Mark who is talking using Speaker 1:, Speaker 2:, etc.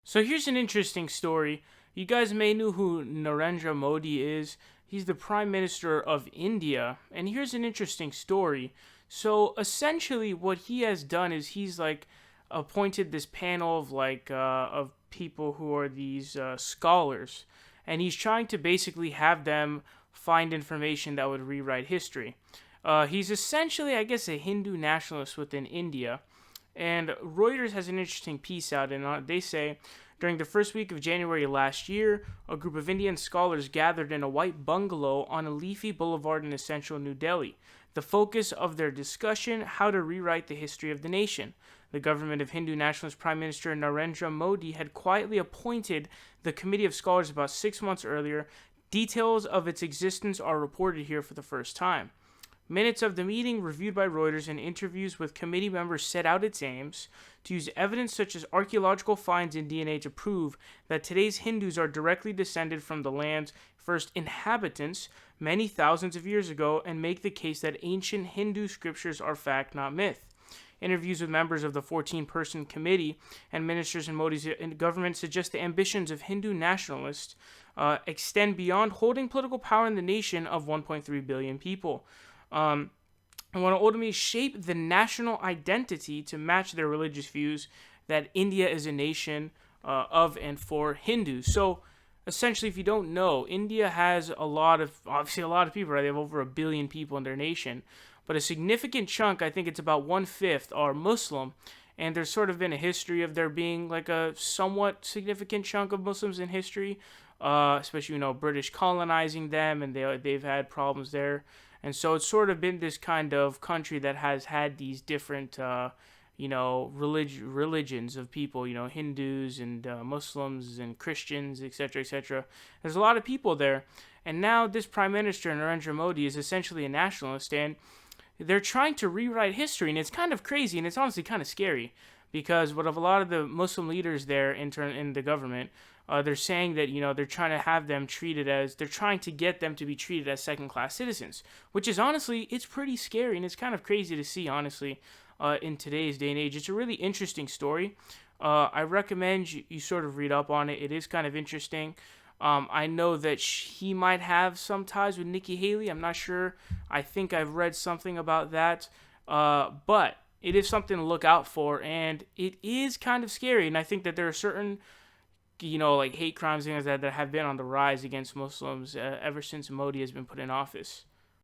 Speaker 1: So here's an interesting story. You guys may know who Narendra Modi is. He's the Prime Minister of India. And here's an interesting story. So essentially, what he has done is he's like appointed this panel of of people who are these scholars, and he's trying to basically have them find information that would rewrite history. He's essentially, I guess, a Hindu nationalist within India, and Reuters has an interesting piece out, and they say during the first week of January last year, a group of Indian scholars gathered in a white bungalow on a leafy boulevard in central New Delhi. The focus of their discussion: how to rewrite the history of the nation. The government of Hindu nationalist Prime Minister Narendra Modi had quietly appointed the committee of scholars about 6 months earlier. Details of its existence are reported here for the first time. Minutes of the meeting, reviewed by Reuters, and interviews with committee members set out its aims to use evidence such as archaeological finds and DNA to prove that today's Hindus are directly descended from the land's first inhabitants many thousands of years ago, and make the case that ancient Hindu scriptures are fact, not myth. Interviews with members of the 14-person committee and ministers in Modi's government suggest the ambitions of Hindu nationalists extend beyond holding political power in the nation of 1.3 billion people. And want to ultimately shape the national identity to match their religious views that India is a nation of and for Hindus. So essentially, if you don't know, India has obviously a lot of people, right? They have over 1 billion people in their nation, but a significant chunk, I think it's about 1/5, are Muslim. And there's sort of been a history of there being like a somewhat significant chunk of Muslims in history, especially, British colonizing them, and they've had problems there. And so it's sort of been this kind of country that has had these different, religions of people, Hindus and Muslims and Christians, etc., etc. There's a lot of people there. And now this Prime Minister, Narendra Modi, is essentially a nationalist, and they're trying to rewrite history. And it's kind of crazy, and it's honestly kind of scary, because what of a lot of the Muslim leaders there in the government, they're saying that they're trying to have them treated as they're trying to get them to be treated as second-class citizens, which is honestly it's pretty scary, and it's kind of crazy to see, honestly, in today's day and age. It's a really interesting story. I recommend you sort of read up on it. It is kind of interesting. I know that he might have some ties with Nikki Haley. I'm not sure. I think I've read something about that. But it is something to look out for, and it is kind of scary. And I think that there are certain, like hate crimes and things that have been on the rise against Muslims ever since Modi has been put in office.